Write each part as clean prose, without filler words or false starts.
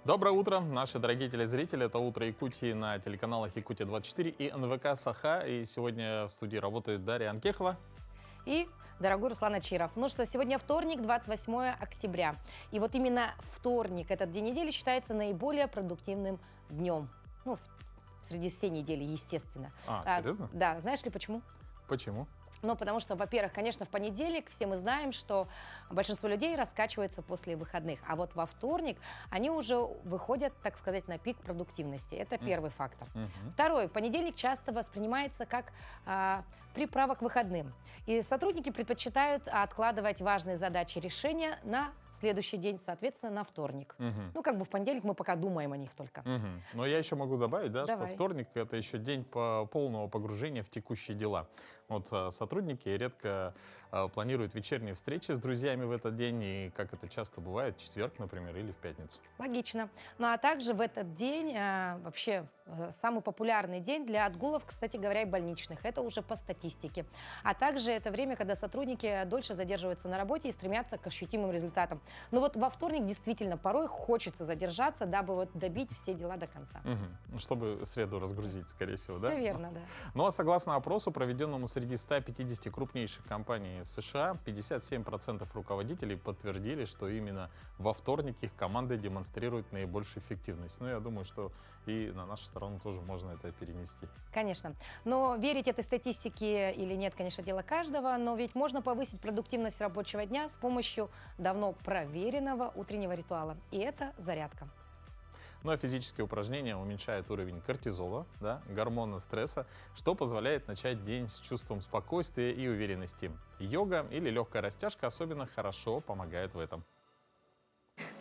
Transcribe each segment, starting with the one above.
Доброе утро, наши дорогие телезрители. Это «Утро Якутии» на телеканалах «Якутия-24» и НВК «Саха». И сегодня в студии работает Дарья Анкехова. И дорогой Руслан Ачиров. Ну что, сегодня вторник, 28 октября. И вот именно вторник, этот день недели, считается наиболее продуктивным днем. Ну, среди всей недели, естественно. Серьезно? Да, знаешь ли почему? Почему? Ну, потому что, во-первых, конечно, в понедельник все мы знаем, что большинство людей раскачиваются после выходных. А вот во вторник они уже выходят, так сказать, на пик продуктивности. Это первый фактор. Второй. Понедельник часто воспринимается как приправа к выходным. И сотрудники предпочитают откладывать важные задачи и решения на следующий день, соответственно, на вторник. Ну, как бы в понедельник мы пока думаем о них только. Но я еще могу добавить, да, что Давай. вторник — это еще день полного погружения в текущие дела. Вот сотрудники редко планируют вечерние встречи с друзьями в этот день, и, как это часто бывает, в четверг, например, или в пятницу. Логично. Ну а также в этот день вообще самый популярный день для отгулов, кстати говоря, и больничных. Это уже по статистике. А также это время, когда сотрудники дольше задерживаются на работе и стремятся к ощутимым результатам. Но вот во вторник действительно порой хочется задержаться, дабы вот добить все дела до конца. Чтобы среду разгрузить, скорее всего, да? Все верно, да. Ну а согласно опросу, проведенному среди 150 крупнейших компаний в США, 57% руководителей подтвердили, что именно во вторник их команды демонстрируют наибольшую эффективность. Ну, я думаю, что и на нашу сторону тоже можно это перенести. Конечно. Но верить этой статистике или нет, конечно, дело каждого, но ведь можно повысить продуктивность рабочего дня с помощью давно проверенного утреннего ритуала. И это зарядка. Ну а физические упражнения уменьшают уровень кортизола, да, гормона стресса, что позволяет начать день с чувством спокойствия и уверенности. Йога или легкая растяжка особенно хорошо помогает в этом.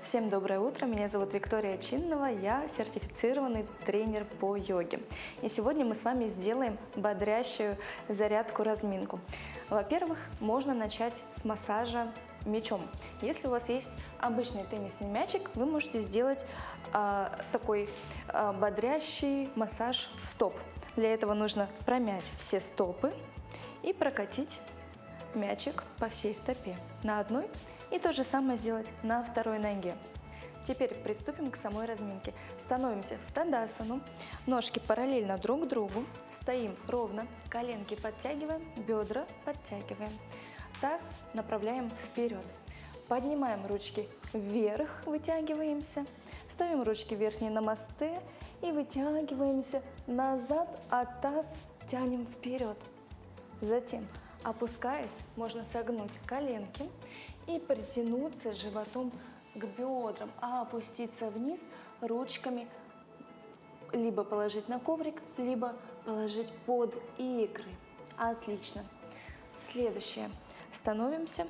Всем доброе утро, меня зовут Виктория Чиннова, я сертифицированный тренер по йоге. И сегодня мы с вами сделаем бодрящую зарядку-разминку. Во-первых, можно начать с массажа мячом. Если у вас есть обычный теннисный мячик, вы можете сделать такой бодрящий массаж стоп. Для этого нужно промять все стопы и прокатить мячик по всей стопе на одной. И то же самое сделать на второй ноге. Теперь приступим к самой разминке. Становимся в тадасану, ножки параллельно друг другу, стоим ровно, коленки подтягиваем, бедра подтягиваем. Таз направляем вперед. Поднимаем ручки вверх, вытягиваемся. Ставим ручки верхние на мосты и вытягиваемся назад, а таз тянем вперед. Затем, опускаясь, можно согнуть коленки и притянуться животом к бедрам, а опуститься вниз ручками либо положить на коврик, либо положить под икры. Отлично. Следующее. Становимся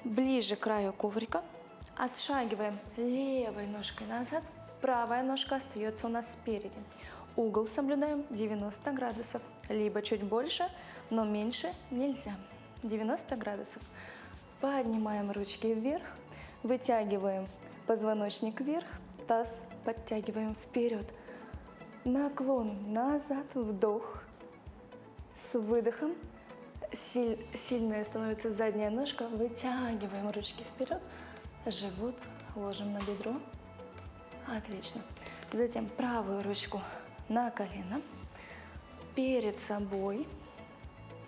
ближе к краю коврика, отшагиваем левой ножкой назад, правая ножка остается у нас спереди. Угол соблюдаем 90 градусов, либо чуть больше, но меньше нельзя. 90 градусов. Поднимаем ручки вверх, вытягиваем позвоночник вверх, таз подтягиваем вперед. Наклон назад, вдох. С выдохом сильная становится задняя ножка, вытягиваем ручки вперед, живот ложим на бедро. Отлично. Затем правую ручку на колено, перед собой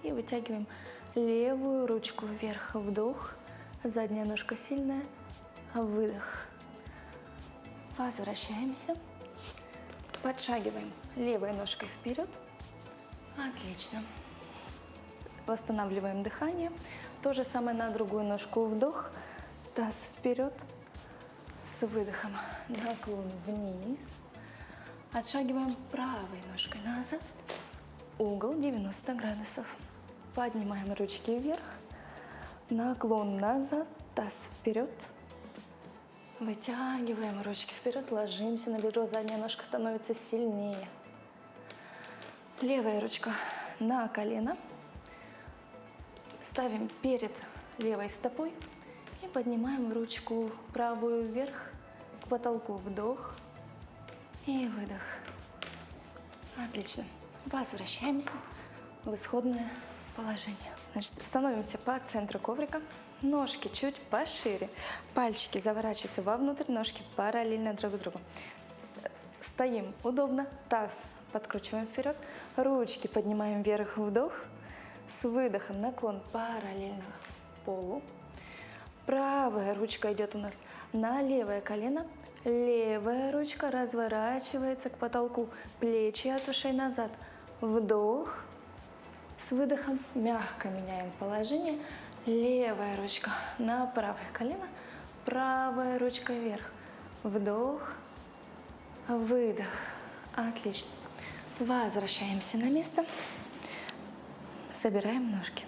и вытягиваем левую ручку вверх, вдох, задняя ножка сильная, выдох. Возвращаемся, подшагиваем левой ножкой вперед. Отлично. Восстанавливаем дыхание. То же самое на другую ножку, вдох, таз вперед, с выдохом наклон вниз. Отшагиваем правой ножкой назад, угол 90 градусов. Поднимаем ручки вверх, наклон назад, таз вперед. Вытягиваем ручки вперед, ложимся на бедро, задняя ножка становится сильнее. Левая ручка на колено. Ставим перед левой стопой и поднимаем ручку правую вверх к потолку. Вдох и выдох. Отлично. Возвращаемся в исходное положение. Значит, становимся по центру коврика, Ножки чуть пошире. Пальчики заворачиваются вовнутрь, ножки параллельно друг другу. Стоим удобно, таз подкручиваем вперед, ручки поднимаем вверх, вдох. С выдохом наклон параллельно полу. Правая ручка идет у нас на левое колено. Левая ручка разворачивается к потолку. Плечи от ушей назад. Вдох. С выдохом мягко меняем положение. Левая ручка на правое колено. Правая ручка вверх. Вдох. Выдох. Отлично. Возвращаемся на место. Собираем ножки.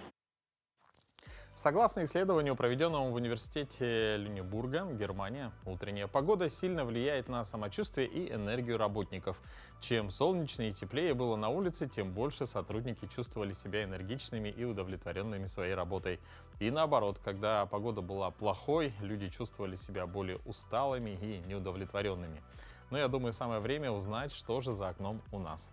Согласно исследованию, проведенному в университете Люнебурга, Германия, утренняя погода сильно влияет на самочувствие и энергию работников. Чем солнечнее и теплее было на улице, тем больше сотрудники чувствовали себя энергичными и удовлетворенными своей работой. И наоборот, когда погода была плохой, люди чувствовали себя более усталыми и неудовлетворенными. Но я думаю, самое время узнать, что же за окном у нас.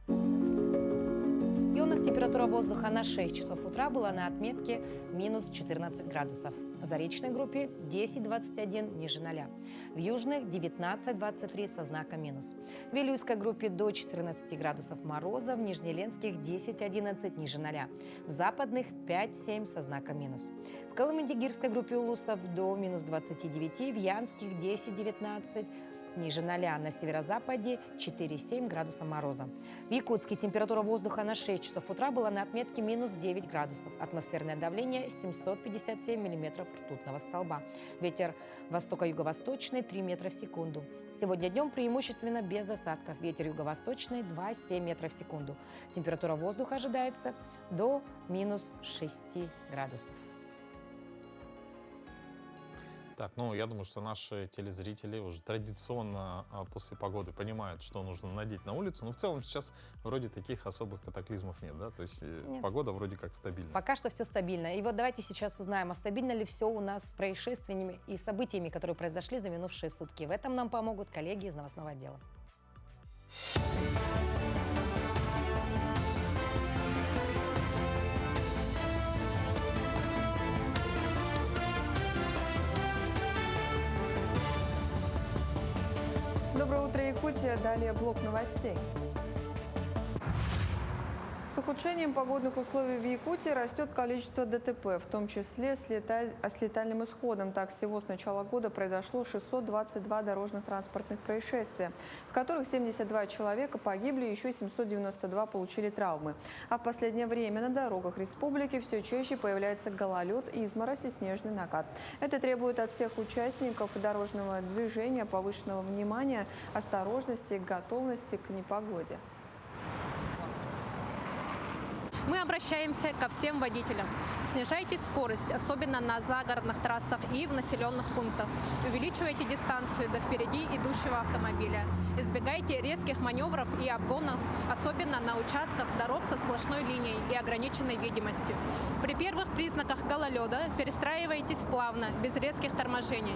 В регионах температура воздуха на 6 часов утра была на отметке минус 14 градусов. В Заречной группе 10-21 ниже 0. В Южных 19-23 со знаком минус. В Вилюйской группе до 14 градусов мороза, в Нижнеленских 10-11 ниже 0. В Западных 5-7 со знаком минус. В Колымагирской группе улусов до минус 29, в Янских 10-19 ниже 0, на северо-западе 4-7 градусов мороза. В Якутске температура воздуха на 6 часов утра была на отметке минус 9 градусов. Атмосферное давление 757 миллиметров ртутного столба. Ветер востоко-юго-восточный 3 метра в секунду. Сегодня днем преимущественно без осадков. Ветер юго-восточный 2,7 метра в секунду. Температура воздуха ожидается до минус 6 градусов. Так, ну, я думаю, что наши телезрители уже традиционно после погоды понимают, что нужно надеть на улицу. Но в целом сейчас вроде таких особых катаклизмов нет, да? То есть погода вроде как стабильна. Пока что все стабильно. И вот давайте сейчас узнаем, а стабильно ли все у нас с происшествиями и событиями, которые произошли за минувшие сутки. В этом нам помогут коллеги из новостного отдела. Доброе утро, Якутия. Далее блок новостей. С ухудшением погодных условий в Якутии растет количество ДТП, в том числе с летальным исходом. Так, всего с начала года произошло 622 дорожных транспортных происшествия, в которых 72 человека погибли, еще 792 получили травмы. А в последнее время на дорогах республики все чаще появляется гололед, изморозь и снежный накат. Это требует от всех участников дорожного движения повышенного внимания, осторожности и готовности к непогоде. Мы обращаемся ко всем водителям. Снижайте скорость, особенно на загородных трассах и в населенных пунктах. Увеличивайте дистанцию до впереди идущего автомобиля. Избегайте резких маневров и обгонов, особенно на участках дорог со сплошной линией и ограниченной видимостью. При первых признаках гололеда перестраивайтесь плавно, без резких торможений.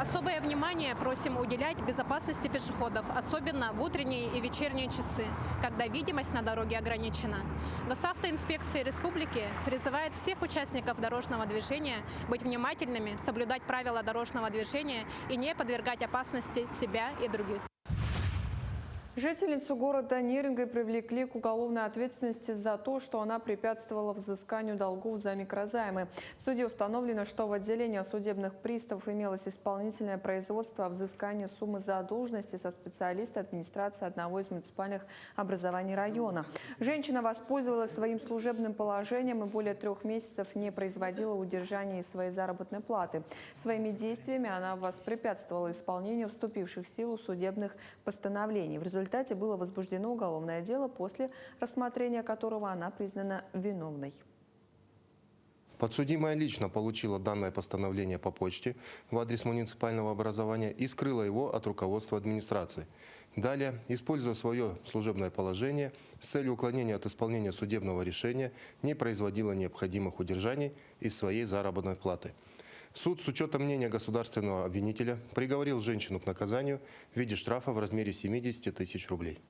Особое внимание просим уделять безопасности пешеходов, особенно в утренние и вечерние часы, когда видимость на дороге ограничена. Госавтоинспекция республики призывает всех участников дорожного движения быть внимательными, соблюдать правила дорожного движения и не подвергать опасности себя и других. Жительницу города Неринга привлекли к уголовной ответственности за то, что она препятствовала взысканию долгов за микрозаймы. В суде установлено, что в отделении судебных приставов имелось исполнительное производство о взыскании суммы задолженности со специалиста администрации одного из муниципальных образований района. Женщина воспользовалась своим служебным положением и более 3 месяцев не производила удержания из своей заработной платы. Своими действиями она воспрепятствовала исполнению вступивших в силу судебных постановлений. В результате было возбуждено уголовное дело, после рассмотрения которого она признана виновной. Подсудимая лично получила данное постановление по почте в адрес муниципального образования и скрыла его от руководства администрации. Далее, используя свое служебное положение, с целью уклонения от исполнения судебного решения, не производила необходимых удержаний из своей заработной платы. Суд с учетом мнения государственного обвинителя приговорил женщину к наказанию в виде штрафа в размере 70 тысяч рублей.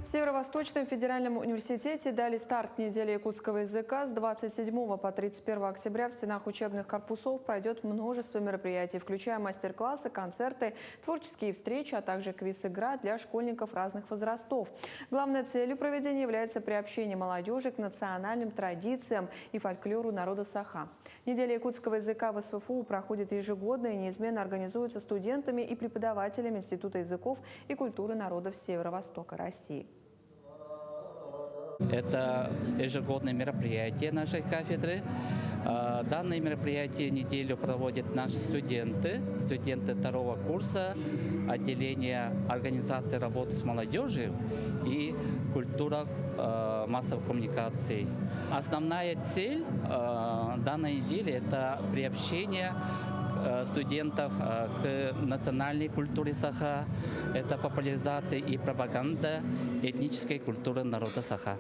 В Северо-Восточном федеральном университете дали старт недели якутского языка. С 27 по 31 октября в стенах учебных корпусов пройдет множество мероприятий, включая мастер-классы, концерты, творческие встречи, а также квиз-игра для школьников разных возрастов. Главной целью проведения является приобщение молодежи к национальным традициям и фольклору народа Саха. Неделя якутского языка в СФУ проходит ежегодно и неизменно организуется студентами и преподавателями Института языков и культуры народов Северо-Востока России. Это ежегодное мероприятие нашей кафедры. Данное мероприятие неделю проводят наши студенты второго курса отделения организации работы с молодежью и культура массовых коммуникаций. Основная цель данной недели – это приобщение студентов к национальной культуре Саха, это популяризация и пропаганда этнической культуры народа Саха.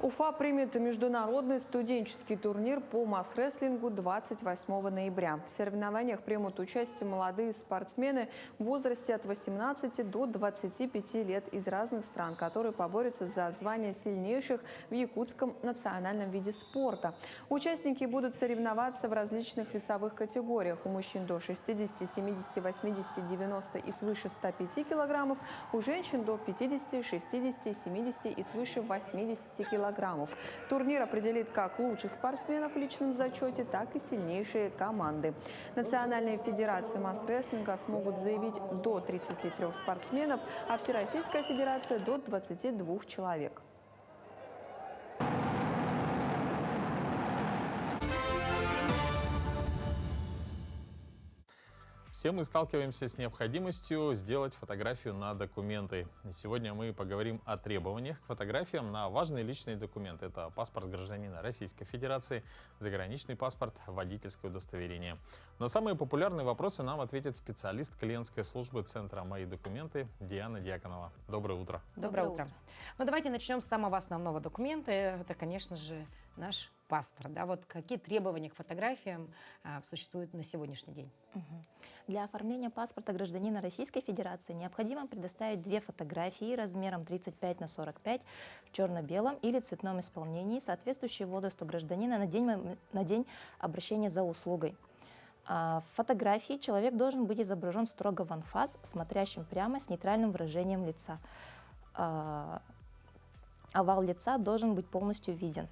Уфа примет международный студенческий турнир по масс-рестлингу 28 ноября. В соревнованиях примут участие молодые спортсмены в возрасте от 18 до 25 лет из разных стран, которые поборются за звание сильнейших в якутском национальном виде спорта. Участники будут соревноваться в различных весовых категориях. У мужчин до 60, 70, 80, 90 и свыше 105 килограммов, у женщин до 50, 60, 70 и свыше 80 килограммов. Турнир определит как лучших спортсменов в личном зачете, так и сильнейшие команды. Национальные федерации масс-рестлинга смогут заявить до 33 спортсменов, а Всероссийская федерация до 22 человек. Все мы сталкиваемся с необходимостью сделать фотографию на документы. И сегодня мы поговорим о требованиях к фотографиям на важные личные документы. Это паспорт гражданина Российской Федерации, заграничный паспорт, водительское удостоверение. На самые популярные вопросы нам ответит специалист клиентской службы Центра «Мои документы» Диана Дьяконова. Доброе утро. Доброе утро. Ну, давайте начнем с самого основного документа. Это, конечно же, наш паспорт. Да? Вот какие требования к фотографиям существуют на сегодняшний день? Для оформления паспорта гражданина Российской Федерации необходимо предоставить 2 фотографии размером 35 на 45 в черно-белом или цветном исполнении, соответствующие возрасту гражданина на день обращения за услугой. В фотографии человек должен быть изображен строго в анфас, смотрящим прямо с нейтральным выражением лица. Овал лица должен быть полностью виден.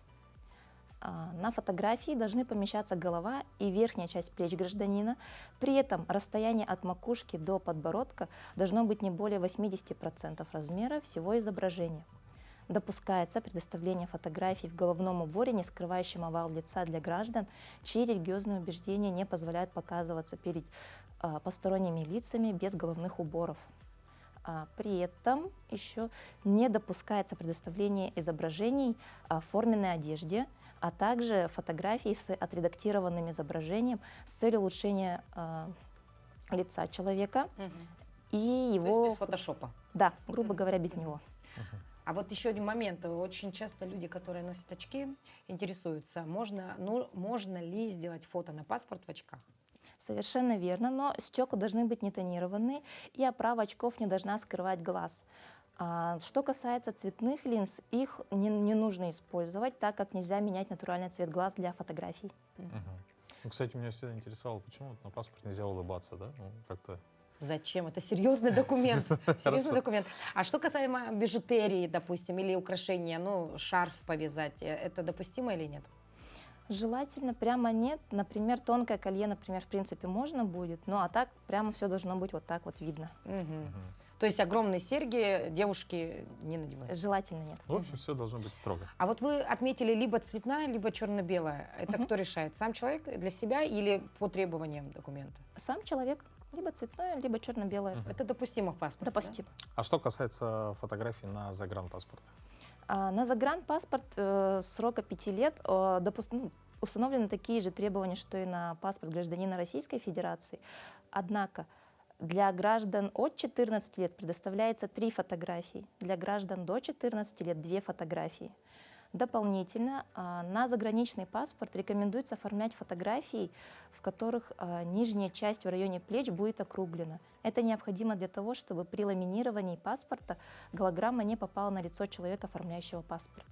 На фотографии должны помещаться голова и верхняя часть плеч гражданина. При этом расстояние от макушки до подбородка должно быть не более 80% размера всего изображения. Допускается предоставление фотографий в головном уборе, не скрывающем овал лица, для граждан, чьи религиозные убеждения не позволяют показываться перед посторонними лицами без головных уборов. При этом еще не допускается предоставление изображений в форменной одежде, а также фотографий с отредактированным изображением с целью улучшения лица человека и его... То есть без фотошопа? Да, грубо говоря, без него. А вот еще один момент. Очень часто люди, которые носят очки, интересуются, можно ли сделать фото на паспорт в очках? Совершенно верно, но стекла должны быть не тонированные, и оправа очков не должна скрывать глаз. Что касается цветных линз, их не нужно использовать, так как нельзя менять натуральный цвет глаз для фотографий. Ну, кстати, меня всегда интересовало, почему на паспорт нельзя улыбаться, да? Ну, как-то... Зачем? Это серьезный документ. Серьезный документ. А что касаемо бижутерии, допустим, или украшения, ну, шарф повязать, это допустимо или нет? Желательно прямо нет. Например, тонкое колье, например, в принципе можно будет, ну а так прямо все должно быть вот так вот видно. То есть огромные серьги девушки не надевают? Желательно нет. В общем, все должно быть строго. А вот вы отметили либо цветная, либо черно-белая. Это кто решает? Сам человек для себя или по требованиям документа? Сам человек. Либо цветное, либо черно-белое. Это допустимо в паспорте? Допустимо. Да? А что касается фотографий на загранпаспорт? На загранпаспорт срока 5 лет установлены такие же требования, что и на паспорт гражданина Российской Федерации. Однако для граждан от 14 лет предоставляется 3 фотографии, для граждан до 14 лет 2 фотографии. Дополнительно на заграничный паспорт рекомендуется оформлять фотографии, в которых нижняя часть в районе плеч будет округлена. Это необходимо для того, чтобы при ламинировании паспорта голограмма не попала на лицо человека, оформляющего паспорт.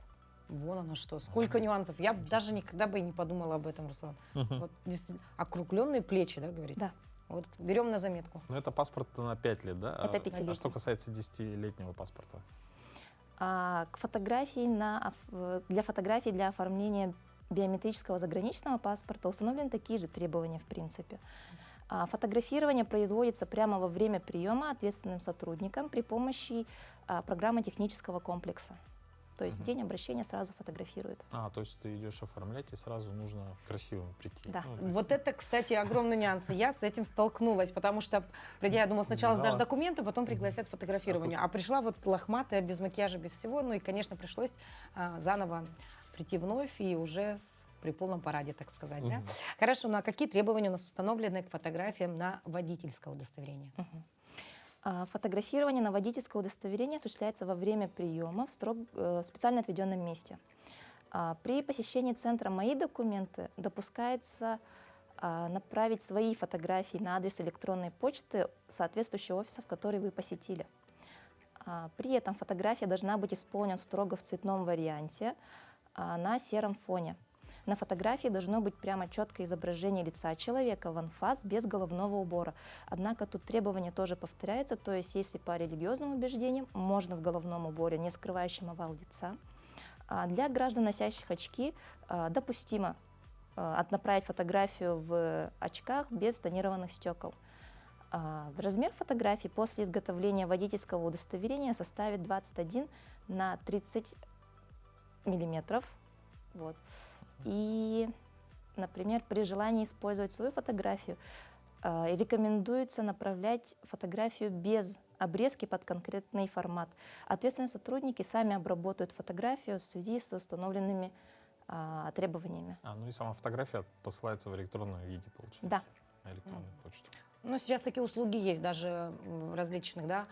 Вон оно что, сколько нюансов. Я даже никогда бы и не подумала об этом, Руслан. Вот действительно, округленные плечи, да, говорите? Да. Вот берем на заметку. Но это паспорт на 5 лет, да? Это А пятилетний. что касается 10-летнего паспорта? К фотографии для фотографий для оформления биометрического заграничного паспорта установлены такие же требования в принципе. Фотографирование производится прямо во время приема ответственным сотрудником при помощи программы технического комплекса. То есть в день обращения сразу фотографируют. То есть ты идешь оформлять, и сразу нужно красивым прийти. Да. Вот это, кстати, огромный нюанс. Я с этим столкнулась, потому что, придя, я думала, сначала сдашь документы, потом пригласят фотографирование. А пришла вот лохматая, без макияжа, без всего. Ну и, конечно, пришлось заново прийти вновь и уже при полном параде, так сказать. Да? Хорошо, ну а какие требования у нас установлены к фотографиям на водительское удостоверение? Фотографирование на водительское удостоверение осуществляется во время приема в специально отведенном месте. При посещении центра «Мои документы» допускается направить свои фотографии на адрес электронной почты соответствующего офиса, в который вы посетили. При этом фотография должна быть исполнена строго в цветном варианте на сером фоне. На фотографии должно быть прямо четкое изображение лица человека в анфас без головного убора. Однако тут требования тоже повторяются, то есть если по религиозным убеждениям, можно в головном уборе, не скрывающем овал лица. Для граждан, носящих очки, допустимо направить фотографию в очках без тонированных стекол. Размер фотографии после изготовления водительского удостоверения составит 21 на 30 миллиметров. Вот. И, например, при желании использовать свою фотографию рекомендуется направлять фотографию без обрезки под конкретный формат. Ответственные сотрудники сами обработают фотографию в связи с установленными требованиями. Ну и сама фотография посылается в электронном виде, получается? Да. На электронную почту. Ну, сейчас такие услуги есть, даже в различных, да,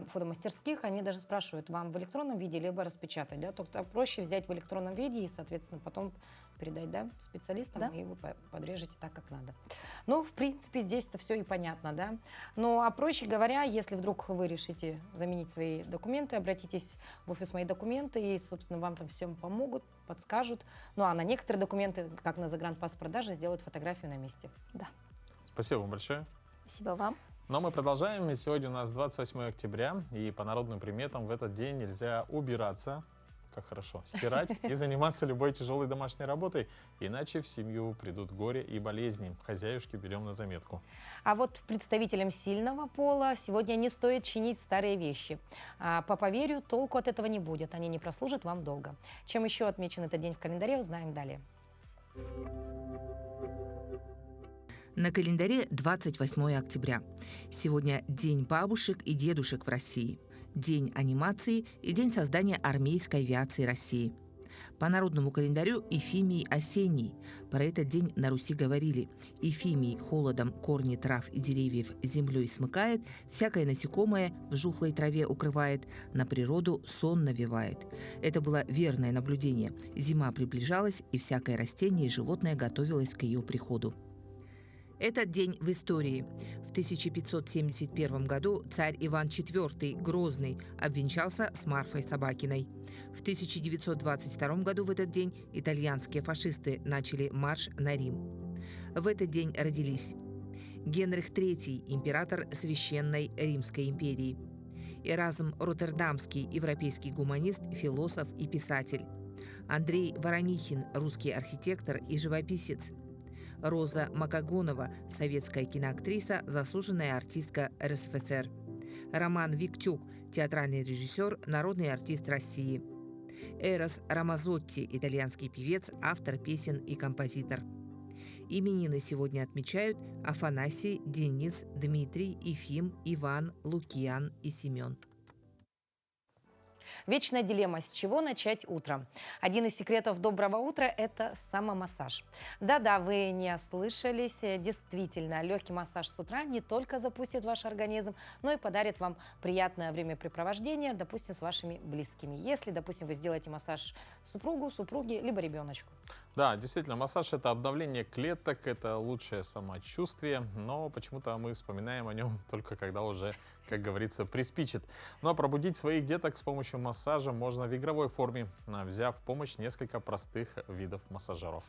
фотомастерских. Они даже спрашивают, вам в электронном виде либо распечатать, да, только проще взять в электронном виде и, соответственно, потом передать, да, специалистам, Да. и вы подрежете так, как надо. Ну, в принципе, здесь-то все и понятно, да. Ну, а проще говоря, если вдруг вы решите заменить свои документы, обратитесь в офис «Мои документы», и, собственно, вам там всем помогут, подскажут. Ну, а на некоторые документы, как на загранпаспорт, даже сделают фотографию на месте. Да. Спасибо вам большое. Спасибо вам. Но мы продолжаем. И сегодня у нас 28 октября, и по народным приметам в этот день нельзя убираться, как хорошо, стирать и заниматься любой тяжелой домашней работой, иначе в семью придут горе и болезни. Хозяюшки берем на заметку. А вот представителям сильного пола сегодня не стоит чинить старые вещи. По поверью, толку от этого не будет, они не прослужат вам долго. Чем еще отмечен этот день в календаре, узнаем далее. На календаре 28 октября. Сегодня День бабушек и дедушек в России, День анимации и День создания армейской авиации России. По народному календарю Ефимий осенний. Про этот день на Руси говорили: Ефимий холодом корни трав и деревьев землей смыкает, всякое насекомое в жухлой траве укрывает, на природу сон навевает. Это было верное наблюдение. Зима приближалась, и всякое растение и животное готовилось к ее приходу. Этот день в истории. В 1571 году царь Иван IV Грозный обвенчался с Марфой Собакиной. В 1922 году в этот день итальянские фашисты начали марш на Рим. В этот день родились Генрих III, император Священной Римской империи; Эразм Роттердамский, европейский гуманист, философ и писатель; Андрей Воронихин, русский архитектор и живописец; Роза Макогонова, советская киноактриса, заслуженная артистка РСФСР; Роман Виктюк, театральный режиссер, народный артист России; Эрос Рамазотти, итальянский певец, автор песен и композитор. Именины сегодня отмечают Афанасий, Денис, Дмитрий, Ефим, Иван, Лукиан и Семен. Вечная дилемма, с чего начать утро. Один из секретов доброго утра – это самомассаж. Да-да, вы не ослышались. Действительно, легкий массаж с утра не только запустит ваш организм, но и подарит вам приятное времяпрепровождение, допустим, с вашими близкими. Если, допустим, вы сделаете массаж супругу, супруге, либо ребеночку. Да, действительно, массаж — это обновление клеток, это лучшее самочувствие, но почему-то мы вспоминаем о нем только когда уже, как говорится, приспичит. Ну а пробудить своих деток с помощью массажа можно в игровой форме, взяв в помощь несколько простых видов массажеров.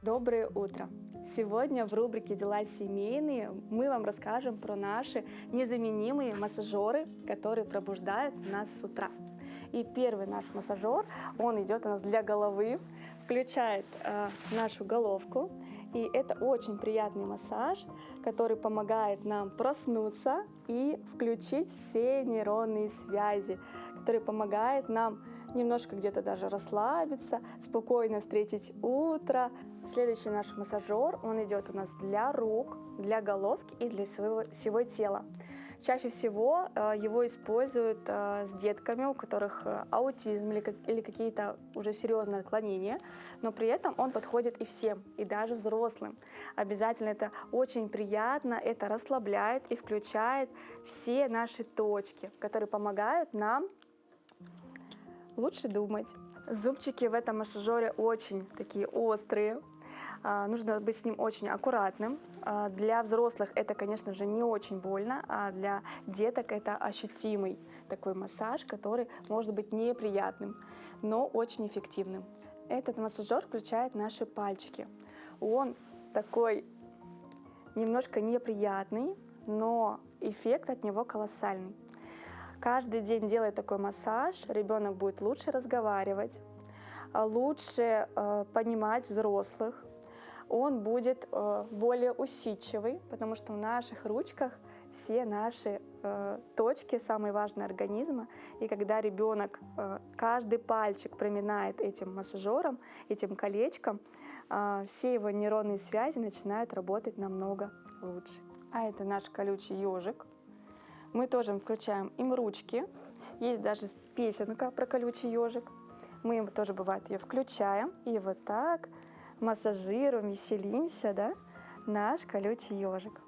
Доброе утро! Сегодня в рубрике «Дела семейные» мы вам расскажем про наши незаменимые массажеры, которые пробуждают нас с утра. И первый наш массажер, он идет у нас для головы, включает нашу головку. И это очень приятный массаж, который помогает нам проснуться и включить все нейронные связи, который помогает нам немножко где-то даже расслабиться, спокойно встретить утро. Следующий наш массажер, он идет у нас для рук, для головки и для всего тела. Чаще всего его используют с детками, у которых аутизм или какие-то уже серьезные отклонения, но при этом он подходит и всем, и даже взрослым. Обязательно это очень приятно, это расслабляет и включает все наши точки, которые помогают нам лучше думать. Зубчики в этом массажере очень такие острые. Нужно быть с ним очень аккуратным. Для взрослых это, конечно же, не очень больно, а для деток это ощутимый такой массаж, который может быть неприятным, но очень эффективным. Этот массажер включает наши пальчики. Он такой немножко неприятный, но эффект от него колоссальный. Каждый день делая такой массаж, ребенок будет лучше разговаривать, лучше понимать взрослых. Он будет более усидчивый, потому что в наших ручках все наши точки, самые важные организма. И когда ребенок каждый пальчик проминает этим массажером, этим колечком, все его нейронные связи начинают работать намного лучше. А это наш колючий ежик. Мы тоже включаем им ручки. Есть даже песенка про колючий ежик. Мы тоже, бывает, ее включаем и вот так массажируем, веселимся, да, наш колючий ежик.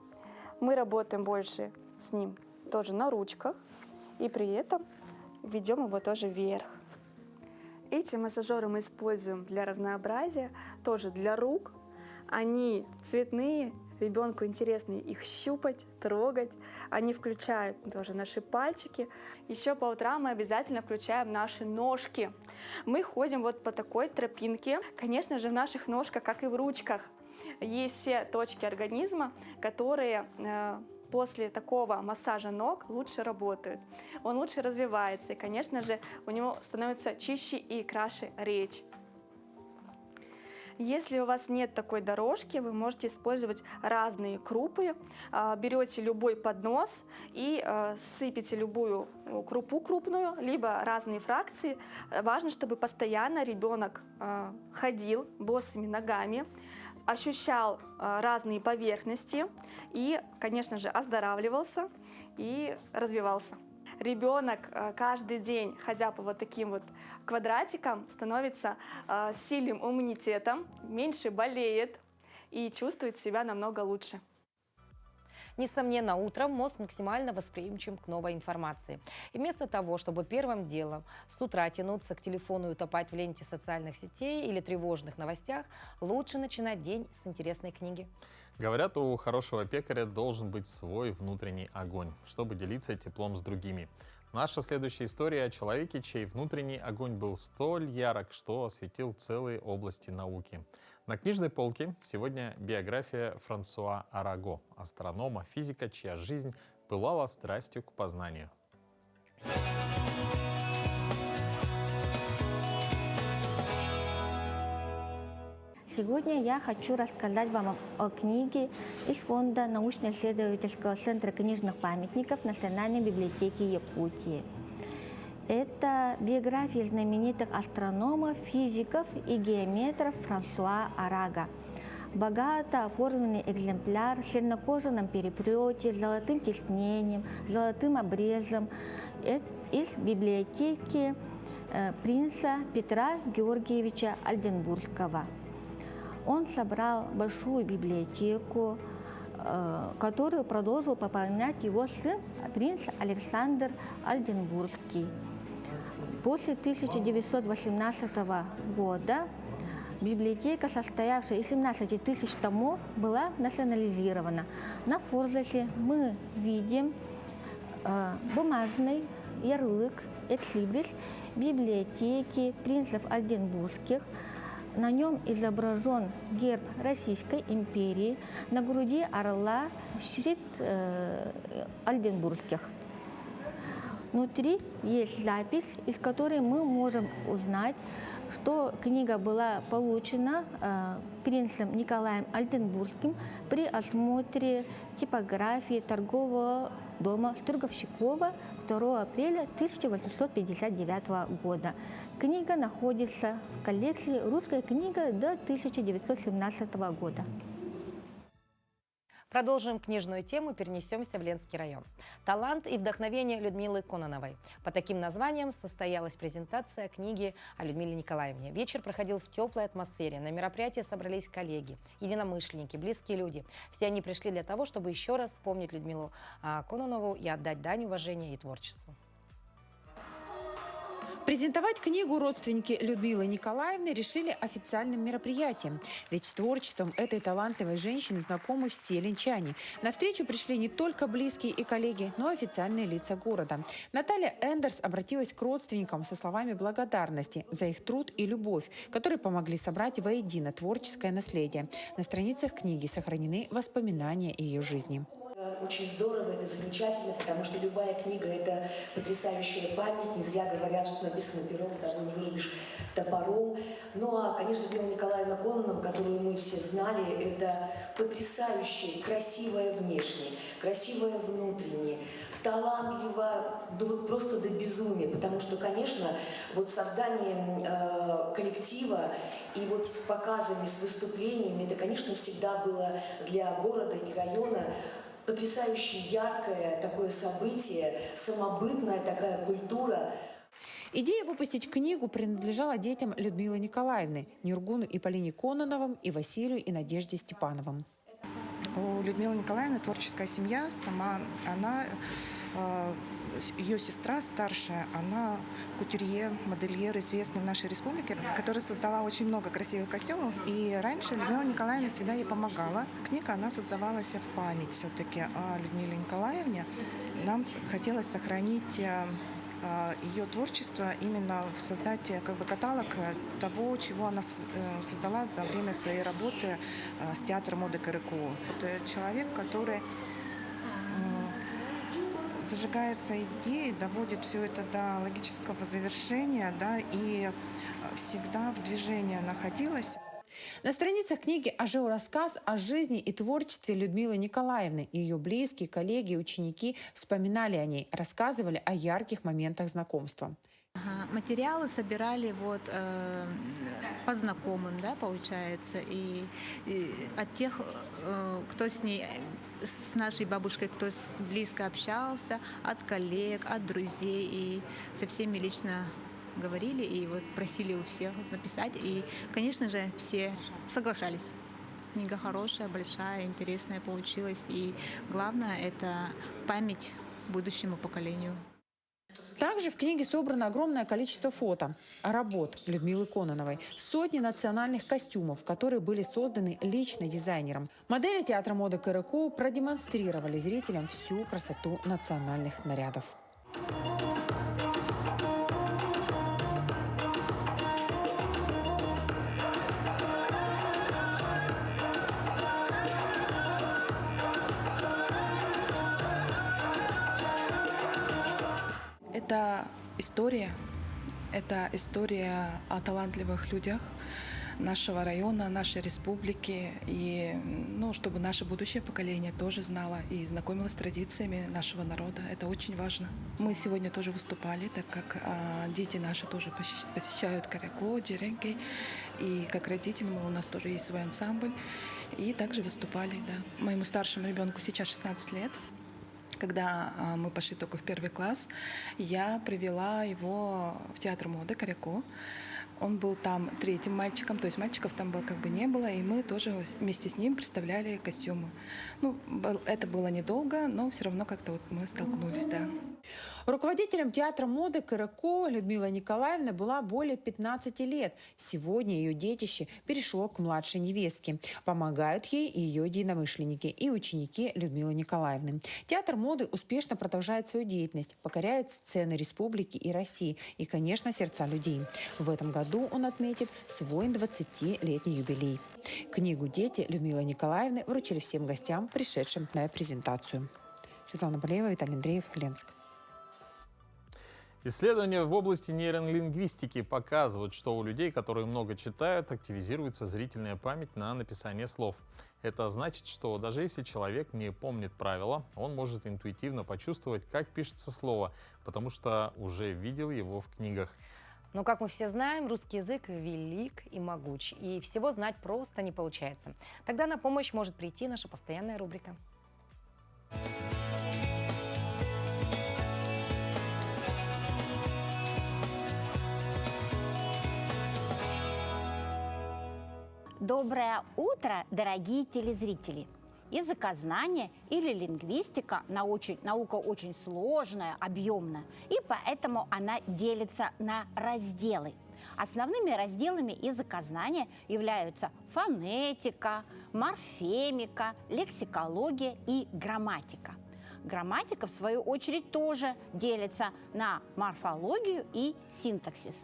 Мы работаем больше с ним тоже на ручках и при этом ведем его тоже вверх. Эти массажеры мы используем для разнообразия, тоже для рук. Они цветные, ребенку интересно их щупать, трогать. Они включают тоже наши пальчики. Еще по утрам мы обязательно включаем наши ножки. Мы ходим вот по такой тропинке. Конечно же, в наших ножках, как и в ручках, есть все точки организма, которые после такого массажа ног лучше работают. Он лучше развивается, и, конечно же, у него становится чище и краше речь. Если у вас нет такой дорожки, вы можете использовать разные крупы. Берете любой поднос и сыпете любую крупу крупную, либо разные фракции. Важно, чтобы постоянно ребенок ходил босыми ногами, ощущал разные поверхности и, конечно же, оздоравливался и развивался. Ребенок каждый день, ходя по вот таким вот квадратикам, становится с сильным иммунитетом, меньше болеет и чувствует себя намного лучше. Несомненно, утром мозг максимально восприимчив к новой информации. И вместо того, чтобы первым делом с утра тянуться к телефону и утопать в ленте социальных сетей или тревожных новостях, лучше начинать день с интересной книги. Говорят, у хорошего пекаря должен быть свой внутренний огонь, чтобы делиться теплом с другими. Наша следующая история о человеке, чей внутренний огонь был столь ярок, что осветил целые области науки. На книжной полке сегодня биография Франсуа Араго, астронома, физика, чья жизнь пылала страстью к познанию. Сегодня я хочу рассказать вам о книге из фонда научно-исследовательского центра книжных памятников Национальной библиотеки Якутии. Это биография знаменитых астрономов, физиков и геометров Франсуа Араго. Богато оформленный экземпляр в чернокожаном переплете, с золотым тиснением, золотым обрезом. из библиотеки принца Петра Георгиевича Ольденбургского. Он собрал большую библиотеку, которую продолжил пополнять его сын, принц Александр Ольденбургский. После 1918 года библиотека, состоявшая из 17 тысяч томов, была национализирована. На форзаце мы видим бумажный ярлык «Экслибрис» библиотеки принцев Ольденбургских. На нем изображен герб Российской империи, на груди орла щит Ольденбургских. Внутри есть запись, из которой мы можем узнать, что книга была получена принцем Николаем Ольденбургским при осмотре типографии торгового дома Строгощекова 2 апреля 1859 года. Книга находится в коллекции «Русская книга» до 1917 года. Продолжим книжную тему, перенесемся в Ленский район. «Талант и вдохновение» Людмилы Кононовой. По таким названиям состоялась презентация книги о Людмиле Николаевне. Вечер проходил в теплой атмосфере. На мероприятии собрались коллеги, единомышленники, близкие люди. Все они пришли для того, чтобы еще раз вспомнить Людмилу Кононову и отдать дань уважения и творчеству. Презентовать книгу родственники Людмилы Николаевны решили официальным мероприятием. Ведь с творчеством этой талантливой женщины знакомы все ленчане. На встречу пришли не только близкие и коллеги, но и официальные лица города. Наталья Эндерс обратилась к родственникам со словами благодарности за их труд и любовь, которые помогли собрать воедино творческое наследие. На страницах книги сохранены воспоминания ее жизни. Очень здорово, это замечательно, потому что любая книга – это потрясающая память. Не зря говорят, что написано пером, того не вырубишь топором. Ну а, конечно, Людмила Николаевна Кононова, которую мы все знали, это потрясающая, красивая внешне, красивая внутренне, талантливо, ну вот просто до безумия. Потому что, конечно, вот созданием коллектива и вот с показами, с выступлениями, это, конечно, всегда было для города и района потрясающе яркое такое событие, самобытная такая культура. Идея выпустить книгу принадлежала детям Людмилы Николаевны, Нюргуну и Полине Кононовым, и Василию и Надежде Степановым. У Людмилы Николаевны творческая семья, сама она, ее сестра старшая, она кутюрье, модельер, известный в нашей республике, которая создала очень много красивых костюмов. И раньше Людмила Николаевна всегда ей помогала. Книга, она создавалась в память все-таки о Людмиле Николаевне. Нам хотелось сохранить ее творчество, именно создать как бы каталог того, чего она создала за время своей работы с театром моды КРКУ. Это человек, который зажигается идеей, доводит все это до логического завершения, да, и всегда в движении находилась. На страницах книги ожил рассказ о жизни и творчестве Людмилы Николаевны. Ее близкие, коллеги, ученики вспоминали о ней, рассказывали о ярких моментах знакомства. Материалы собирали вот по знакомым, да, получается, и от тех, кто с ней, с нашей бабушкой, кто близко общался, от коллег, от друзей, и со всеми лично говорили и вот просили у всех написать, и, конечно же, все соглашались. Книга хорошая, большая, интересная получилась, и главное — это память будущему поколению. Также в книге собрано огромное количество фото работ Людмилы Кононовой, сотни национальных костюмов, которые были созданы лично дизайнером. Модели театра моды КРКУ продемонстрировали зрителям всю красоту национальных нарядов. Это история о талантливых людях нашего района, нашей республики, и чтобы наше будущее поколение тоже знало и знакомилось с традициями нашего народа. Это очень важно. Мы сегодня тоже выступали, так как дети наши тоже посещают КРКУ, Джеренки, и как родители у нас тоже есть свой ансамбль, и также выступали. Да. Моему старшему ребенку сейчас 16 лет. Когда мы пошли только в 1 класс, я привела его в театр моды «Коряко». Он был там 3-м мальчиком, то есть мальчиков там как бы не было, и мы тоже вместе с ним представляли костюмы. Ну, это было недолго, но все равно как-то вот мы столкнулись, да. Руководителем театра моды «Коряко» Людмила Николаевна была более 15 лет. Сегодня ее детище перешло к младшей невестке. Помогают ей и ее единомышленники, и ученики Людмилы Николаевны. Театр моды успешно продолжает свою деятельность, покоряет сцены республики и России и, конечно, сердца людей. В этом году он отметит свой 20-летний юбилей. Книгу «Дети» Людмилы Николаевны вручили всем гостям, пришедшим на презентацию. Светлана Болеева, Виталий Андреев, Ленск. Исследования в области нейролингвистики показывают, что у людей, которые много читают, активизируется зрительная память на написание слов. Это значит, что даже если человек не помнит правила, он может интуитивно почувствовать, как пишется слово, потому что уже видел его в книгах. Но, как мы все знаем, русский язык велик и могуч, и всего знать просто не получается. Тогда на помощь может прийти наша постоянная рубрика. Доброе утро, дорогие телезрители! Языкознание или лингвистика – наука очень сложная, объемная, и поэтому она делится на разделы. Основными разделами языкознания являются фонетика, морфемика, лексикология и грамматика. Грамматика, в свою очередь, тоже делится на морфологию и синтаксис.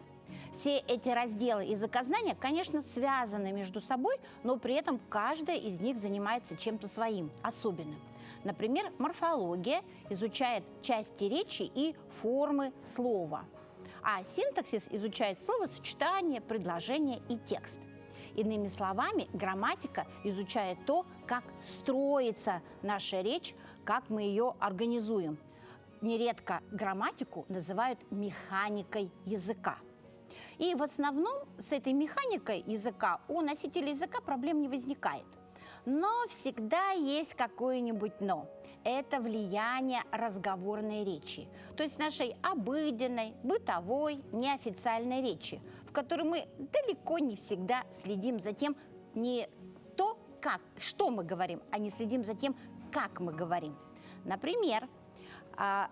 Все эти разделы языкознания, конечно, связаны между собой, но при этом каждая из них занимается чем-то своим, особенным. Например, морфология изучает части речи и формы слова, а синтаксис изучает словосочетание, предложение и текст. Иными словами, грамматика изучает то, как строится наша речь, как мы ее организуем. Нередко грамматику называют механикой языка. И в основном с этой механикой языка у носителя языка проблем не возникает. Но всегда есть какое-нибудь «но». Это влияние разговорной речи, то есть нашей обыденной, бытовой, неофициальной речи, в которой мы далеко не всегда следим за тем, не то, что мы говорим, а не следим за тем, как мы говорим. Например,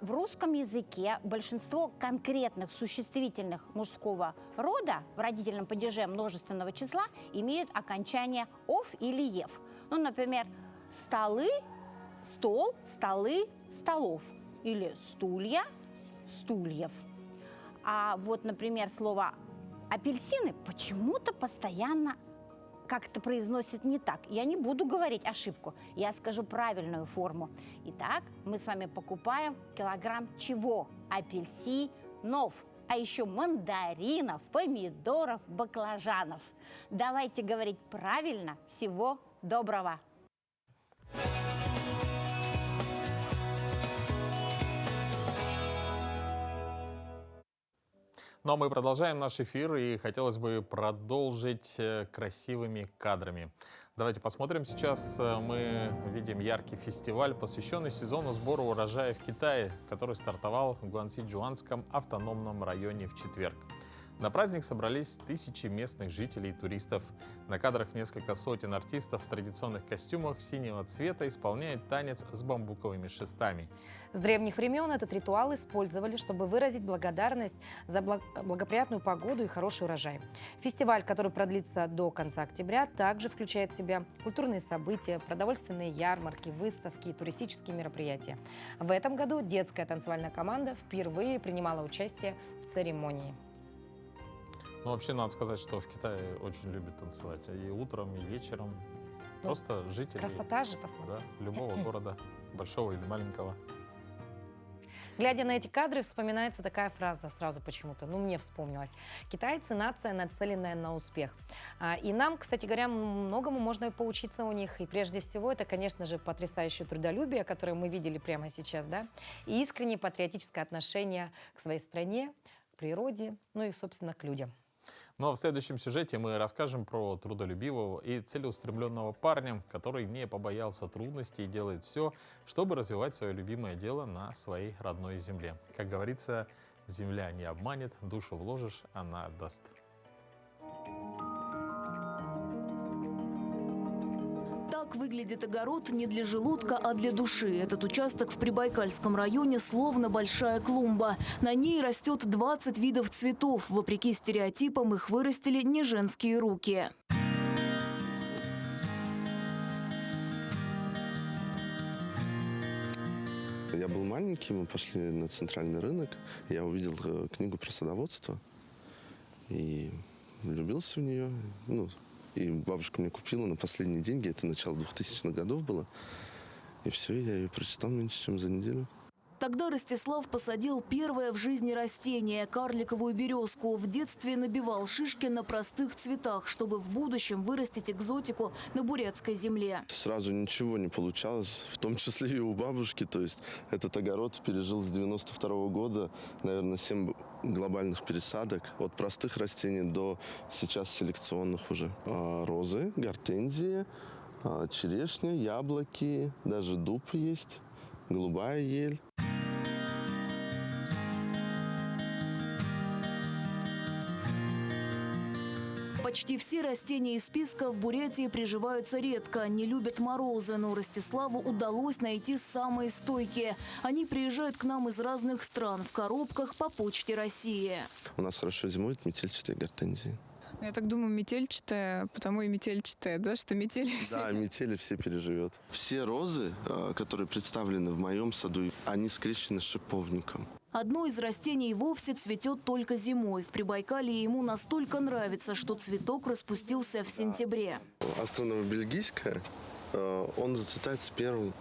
в русском языке большинство конкретных существительных мужского рода в родительном падеже множественного числа имеют окончание «ов» или «ев». Ну, например, столы, стол, столы, столов. Или стулья, стульев. А вот, например, слово апельсины почему-то постоянно как-то произносят не так. Я не буду говорить ошибку, я скажу правильную форму. Итак, мы с вами покупаем килограмм чего? Апельсинов, а еще мандаринов, помидоров, баклажанов. Давайте говорить правильно. Всего доброго! Но мы продолжаем наш эфир, и хотелось бы продолжить красивыми кадрами. Давайте посмотрим. Сейчас мы видим яркий фестиваль, посвященный сезону сбора урожая в Китае, который стартовал в Гуанси-Джуанском автономном районе в четверг. На праздник собрались тысячи местных жителей и туристов. На кадрах несколько сотен артистов в традиционных костюмах синего цвета исполняют танец с бамбуковыми шестами. С древних времен этот ритуал использовали, чтобы выразить благодарность за благоприятную погоду и хороший урожай. Фестиваль, который продлится до конца октября, также включает в себя культурные события, продовольственные ярмарки, выставки и туристические мероприятия. В этом году детская танцевальная команда впервые принимала участие в церемонии. Ну, вообще, надо сказать, что в Китае очень любят танцевать. И утром, и вечером. Просто жители. Красота же, посмотри. Да, любого города, большого или маленького. Глядя на эти кадры, вспоминается такая фраза сразу почему-то, мне вспомнилась. Китайцы – нация, нацеленная на успех. И нам, кстати говоря, многому можно поучиться у них. И прежде всего, это, конечно же, потрясающее трудолюбие, которое мы видели прямо сейчас, да, и искреннее патриотическое отношение к своей стране, к природе, и, собственно, к людям. Ну а в следующем сюжете мы расскажем про трудолюбивого и целеустремленного парня, который не побоялся трудностей и делает все, чтобы развивать свое любимое дело на своей родной земле. Как говорится, земля не обманет, душу вложишь, она отдаст. Так выглядит огород не для желудка, а для души. Этот участок в Прибайкальском районе словно большая клумба. На ней растет 20 видов цветов. Вопреки стереотипам их вырастили не женские руки. Я был маленький, мы пошли на центральный рынок. Я увидел книгу про садоводство и влюбился в нее. И бабушка мне купила на последние деньги, это начало 2000-х годов было. И все, я ее прочитал меньше, чем за неделю. Тогда Ростислав посадил первое в жизни растение – карликовую березку. В детстве набивал шишки на простых цветах, чтобы в будущем вырастить экзотику на бурятской земле. Сразу ничего не получалось, в том числе и у бабушки. То есть этот огород пережил с 92-го года, наверное, 7 глобальных пересадок. От простых растений до сейчас селекционных уже. Розы, гортензии, черешня, яблоки, даже дуб есть, голубая ель. Почти все растения из списка в Бурятии приживаются редко, не любят морозы, но Ростиславу удалось найти самые стойкие. Они приезжают к нам из разных стран в коробках по почте России. У нас хорошо зимуют метельчатые гортензии. Я так думаю, метельчатая, потому и метельчатая, да, что метели все... Да, метели все переживет. Все розы, которые представлены в моем саду, они скрещены с шиповником. Одно из растений вовсе цветет только зимой. В Прибайкалье ему настолько нравится, что цветок распустился в сентябре. Астроново-бельгийская, он зацветает с первым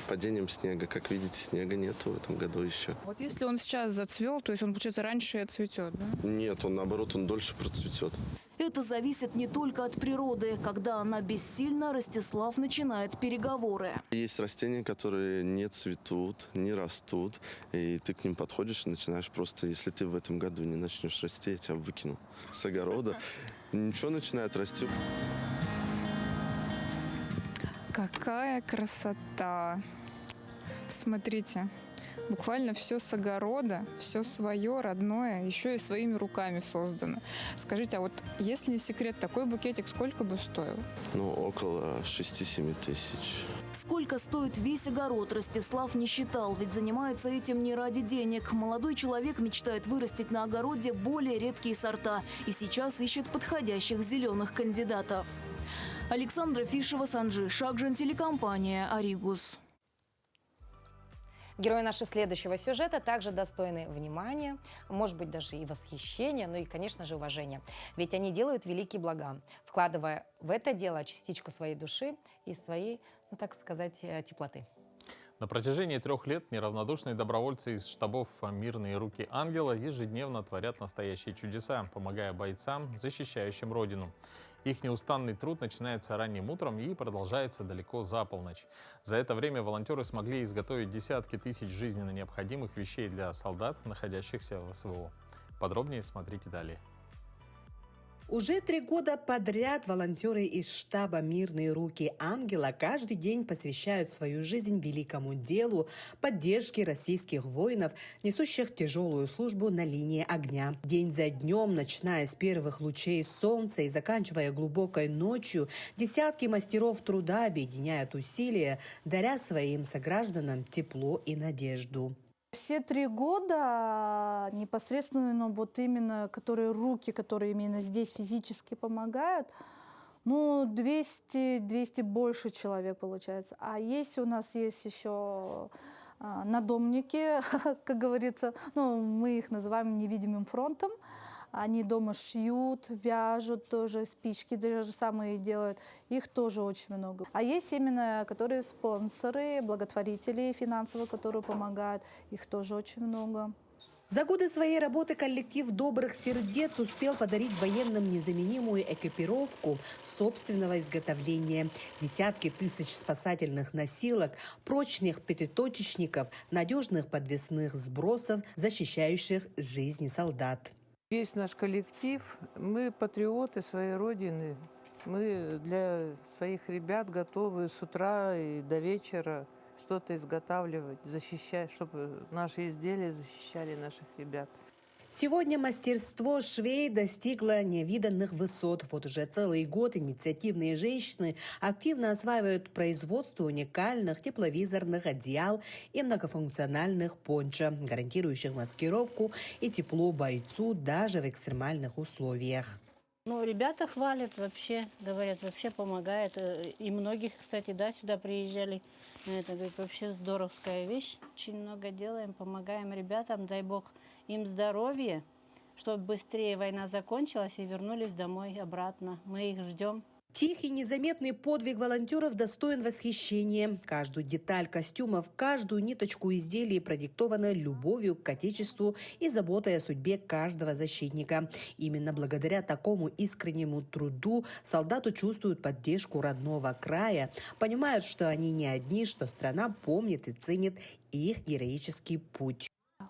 падением снега. Как видите, снега нету в этом году еще. Вот если он сейчас зацвел, то есть он, получается, раньше отцветет, да? Нет, он наоборот, он дольше процветет. Это зависит не только от природы. Когда она бессильна, Ростислав начинает переговоры. Есть растения, которые не цветут, не растут, и ты к ним подходишь и начинаешь просто, если ты в этом году не начнешь расти, я тебя выкину с огорода. Ничего начинает расти. Какая красота! Посмотрите. Буквально все с огорода, все свое, родное, еще и своими руками создано. Скажите, а вот если не секрет, такой букетик сколько бы стоил? Около 6-7 тысяч. Сколько стоит весь огород, Ростислав не считал, ведь занимается этим не ради денег. Молодой человек мечтает вырастить на огороде более редкие сорта и сейчас ищет подходящих зеленых кандидатов. Александра Фишева, Санджи Шакжин, телекомпания «Аригус». Герои нашего следующего сюжета также достойны внимания, может быть, даже и восхищения, но и, конечно же, уважения. Ведь они делают великие блага, вкладывая в это дело частичку своей души и своей, так сказать, теплоты. На протяжении 3 лет неравнодушные добровольцы из штабов «Мирные руки ангела» ежедневно творят настоящие чудеса, помогая бойцам, защищающим Родину. Их неустанный труд начинается ранним утром и продолжается далеко за полночь. За это время волонтеры смогли изготовить десятки тысяч жизненно необходимых вещей для солдат, находящихся в СВО. Подробнее смотрите далее. Уже 3 года подряд волонтеры из штаба «Мирные руки ангела» каждый день посвящают свою жизнь великому делу поддержки российских воинов, несущих тяжелую службу на линии огня. День за днем, начиная с первых лучей солнца и заканчивая глубокой ночью, десятки мастеров труда объединяют усилия, даря своим согражданам тепло и надежду. Все 3 года непосредственно именно руки, которые именно здесь физически помогают, 200 больше человек получается. А у нас есть еще надомники, как говорится, мы их называем невидимым фронтом. Они дома шьют, вяжут тоже, спички даже самые делают. Их тоже очень много. А есть именно, которые спонсоры, благотворители финансово, которые помогают. Их тоже очень много. За годы своей работы коллектив добрых сердец успел подарить военным незаменимую экипировку собственного изготовления. Десятки тысяч спасательных носилок, прочных пятиточечников, надежных подвесных сбросов, защищающих жизни солдат. Есть наш коллектив, мы патриоты своей Родины. Мы для своих ребят готовы с утра и до вечера что-то изготавливать, защищать, чтобы наши изделия защищали наших ребят. Сегодня мастерство швей достигло невиданных высот. Вот уже целый год инициативные женщины активно осваивают производство уникальных тепловизорных одеял и многофункциональных пончо, гарантирующих маскировку и тепло бойцу даже в экстремальных условиях. Ну, ребята хвалят вообще, говорят, вообще помогает. И многих, кстати, да, сюда приезжали. Это, говорит, вообще здоровская вещь. Очень много делаем, помогаем ребятам, дай бог им здоровья, чтобы быстрее война закончилась и вернулись домой обратно. Мы их ждем. Тихий, незаметный подвиг волонтеров достоин восхищения. Каждую деталь костюмов, каждую ниточку изделий продиктована любовью к Отечеству и заботой о судьбе каждого защитника. Именно благодаря такому искреннему труду солдаты чувствуют поддержку родного края, понимают, что они не одни, что страна помнит и ценит их героический путь.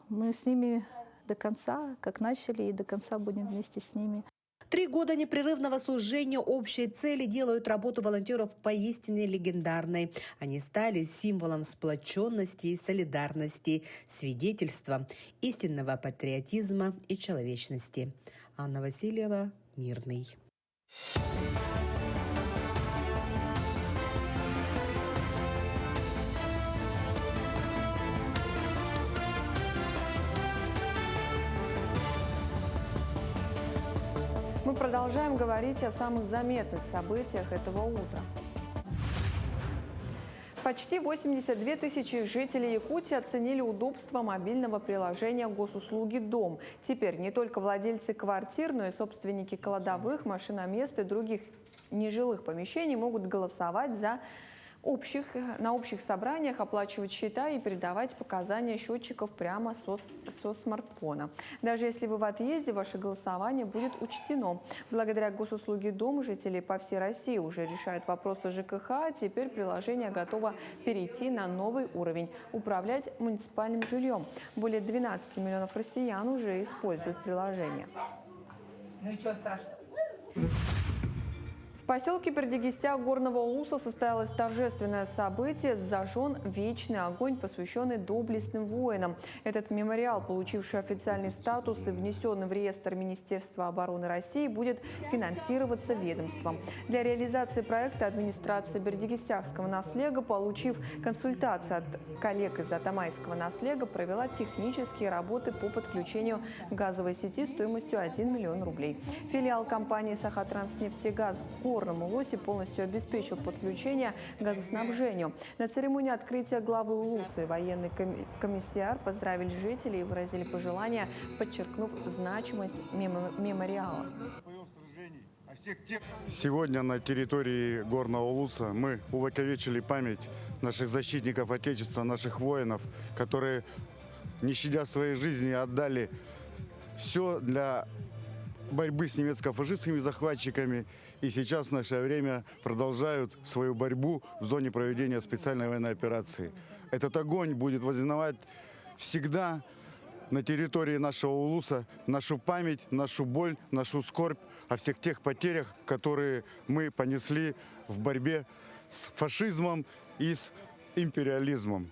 Мы с ними до конца, как начали, и до конца будем вместе с ними. 3 года непрерывного служения общей цели делают работу волонтеров поистине легендарной. Они стали символом сплоченности и солидарности, свидетельством истинного патриотизма и человечности. Анна Васильева, Мирный. Мы продолжаем говорить о самых заметных событиях этого утра. Почти 82 тысячи жителей Якутии оценили удобство мобильного приложения госуслуги «Дом». Теперь не только владельцы квартир, но и собственники кладовых, машиномест и других нежилых помещений могут голосовать на общих собраниях, оплачивать счета и передавать показания счетчиков прямо со смартфона. Даже если вы в отъезде, ваше голосование будет учтено. Благодаря госуслуге «Дом» жители по всей России уже решают вопросы ЖКХ, а теперь приложение готово перейти на новый уровень – управлять муниципальным жильем. Более 12 миллионов россиян уже используют приложение. Ну и что страшного? В поселке Бердигистя Горного Улуса состоялось торжественное событие «Зажжен вечный огонь», посвященный доблестным воинам. Этот мемориал, получивший официальный статус и внесенный в реестр Министерства обороны России, будет финансироваться ведомством. Для реализации проекта администрация Бердигистякского наслега, получив консультации от коллег из Атамайского наслега, провела технические работы по подключению газовой сети стоимостью 1 миллион рублей. Филиал компании «Сахатранснефтегаз» в Горном Улусе полностью обеспечил подключение к газоснабжению. На церемонии открытия главы Улуса и военный комиссар поздравили жителей и выразили пожелания, подчеркнув значимость мемориала. Сегодня на территории Горного Улуса мы увековечили память наших защитников Отечества, наших воинов, которые, не щадя своей жизни, отдали все для борьбы с немецко-фашистскими захватчиками и сейчас в наше время продолжают свою борьбу в зоне проведения специальной военной операции. Этот огонь будет воззнавать всегда на территории нашего Улуса нашу память, нашу боль, нашу скорбь о всех тех потерях, которые мы понесли в борьбе с фашизмом и с империализмом.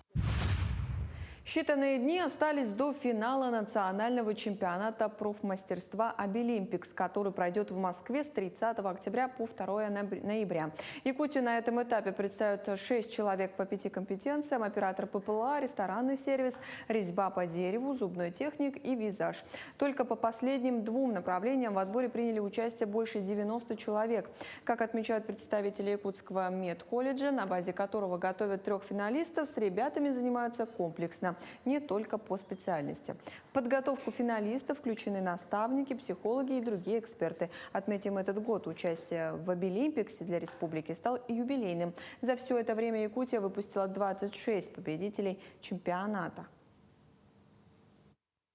Считанные дни остались до финала национального чемпионата профмастерства «Обилимпикс», который пройдет в Москве с 30 октября по 2 ноября. Якутию на этом этапе представят 6 человек по 5 компетенциям: оператор ППЛА, ресторанный сервис, резьба по дереву, зубной техник и визаж. Только по последним 2 направлениям в отборе приняли участие больше 90 человек. Как отмечают представители Якутского медколледжа, на базе которого готовят 3 финалистов, с ребятами занимаются комплексно, не только по специальности. В подготовку финалистов включены наставники, психологи и другие эксперты. Отметим, этот год участие в Обилимпиксе для республики стал юбилейным. За все это время Якутия выпустила 26 победителей чемпионата.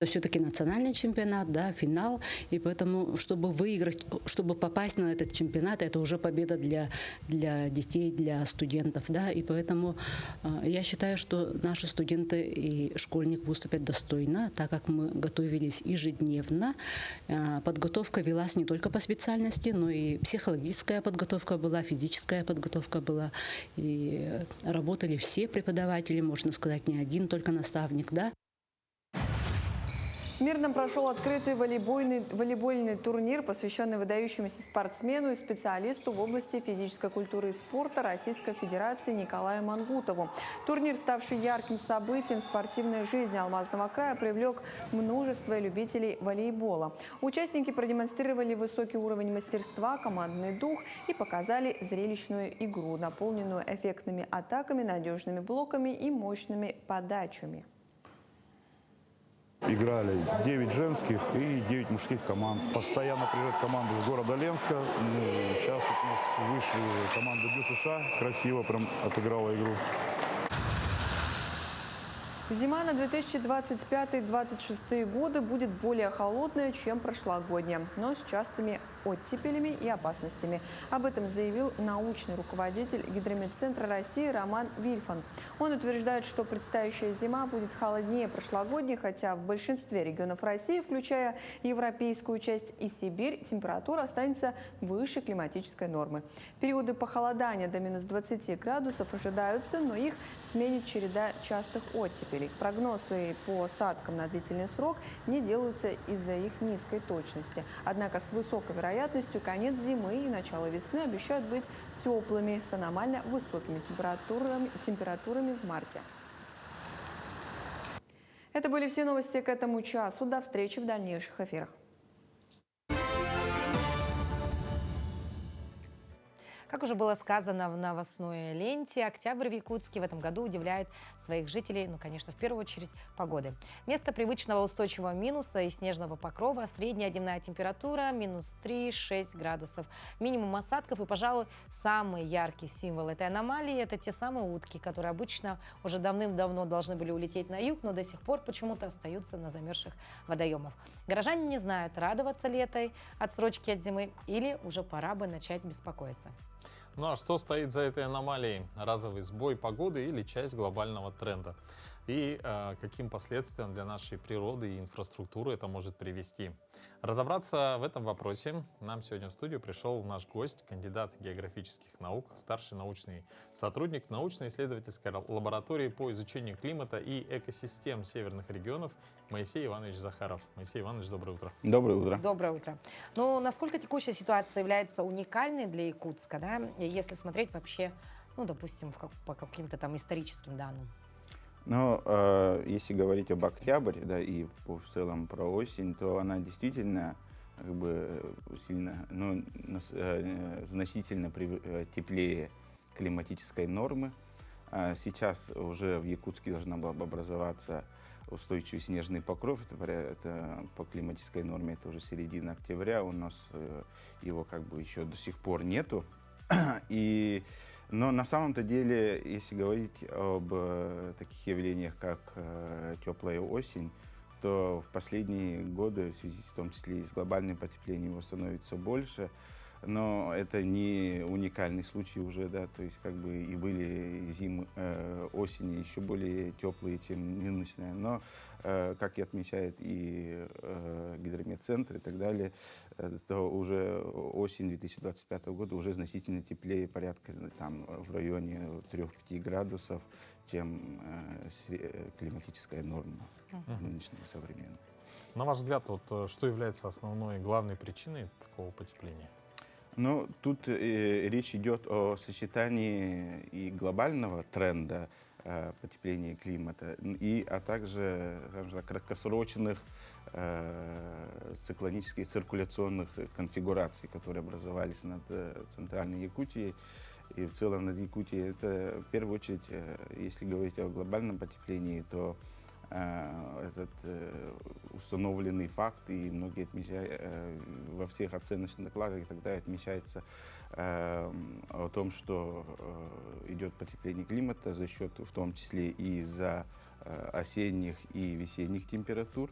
Все-таки национальный чемпионат, да, финал, и поэтому, чтобы выиграть, чтобы попасть на этот чемпионат, это уже победа для детей, для студентов, да, и поэтому я считаю, что наши студенты и школьники выступят достойно, так как мы готовились ежедневно. Подготовка велась не только по специальности, но и психологическая подготовка была, физическая подготовка была, и работали все преподаватели, можно сказать, не один только наставник, да. В Мирном прошел открытый волейбольный турнир, посвященный выдающемуся спортсмену и специалисту в области физической культуры и спорта Российской Федерации Николаю Мангутову. Турнир, ставший ярким событием спортивной жизни Алмазного края, привлек множество любителей волейбола. Участники продемонстрировали высокий уровень мастерства, командный дух и показали зрелищную игру, наполненную эффектными атаками, надежными блоками и мощными подачами. Играли 9 женских и 9 мужских команд. Постоянно приезжают команды из города Ленска. Сейчас вот у нас вышли команды Дю США. Красиво прям отыграла игру. Зима на 2025-2026 годы будет более холодная, чем прошлогодняя, но с частыми оттепелями и опасностями. Об этом заявил научный руководитель Гидрометцентра России Роман Вильфанд. Он утверждает, что предстоящая зима будет холоднее прошлогодней, хотя в большинстве регионов России, включая европейскую часть и Сибирь, температура останется выше климатической нормы. Периоды похолодания до минус 20 градусов ожидаются, но их сменит череда частых оттепелей. Прогнозы по осадкам на длительный срок не делаются из-за их низкой точности. Однако с высокой вероятностью конец зимы и начало весны обещают быть теплыми с аномально высокими температурами в марте. Это были все новости к этому часу. До встречи в дальнейших эфирах. Как уже было сказано в новостной ленте, октябрь в Якутске в этом году удивляет своих жителей, конечно, в первую очередь погодой. Вместо привычного устойчивого минуса и снежного покрова средняя дневная температура минус 3-6 градусов. Минимум осадков и, пожалуй, самый яркий символ этой аномалии – это те самые утки, которые обычно уже давным-давно должны были улететь на юг, но до сих пор почему-то остаются на замерзших водоемах. Горожане не знают, радоваться ли этой отсрочке от зимы или уже пора бы начать беспокоиться. Ну а что стоит за этой аномалией? Разовый сбой погоды или часть глобального тренда? И каким последствиям для нашей природы и инфраструктуры это может привести? Разобраться в этом вопросе нам сегодня в студию пришел наш гость, кандидат географических наук, старший научный сотрудник научно-исследовательской лаборатории по изучению климата и экосистем северных регионов Моисей Иванович Захаров. Моисей Иванович, доброе утро. Доброе утро. Доброе утро. Ну, насколько текущая ситуация является уникальной для Якутска, да, если смотреть вообще, ну, допустим, по каким-то там историческим данным? Но если говорить об октябре, да, и в целом про осень, то она действительно как бы сильно, ну, значительно теплее климатической нормы. Сейчас уже в Якутске должна была образоваться устойчивый снежный покров. Это по климатической норме, это уже середина октября. У нас его как бы еще до сих пор нету. Но на самом-то деле, если говорить об таких явлениях, как теплая осень, то в последние годы, в связи в том числе и с глобальным потеплением, его становится больше. Но это не уникальный случай уже, да, то есть как бы и были осени еще более теплые, чем нынешняя. Но, как и отмечает и Гидрометцентр и так далее, то уже осень 2025 года уже значительно теплее, порядка там в районе 3-5 градусов, чем климатическая норма нынешняя современная. На ваш взгляд, вот, что является основной главной причиной такого потепления? Ну, тут речь идет о сочетании и глобального тренда потепления климата, а также, скажем так, краткосрочных циклонических циркуляционных конфигураций, которые образовались над Центральной Якутией и в целом над Якутией. Это, в первую очередь, если говорить о глобальном потеплении, то этот установленный факт, и многие отмечают, во всех оценочных докладах и так далее отмечается о том, что идет потепление климата за счет, в том числе, и за осенних и весенних температур.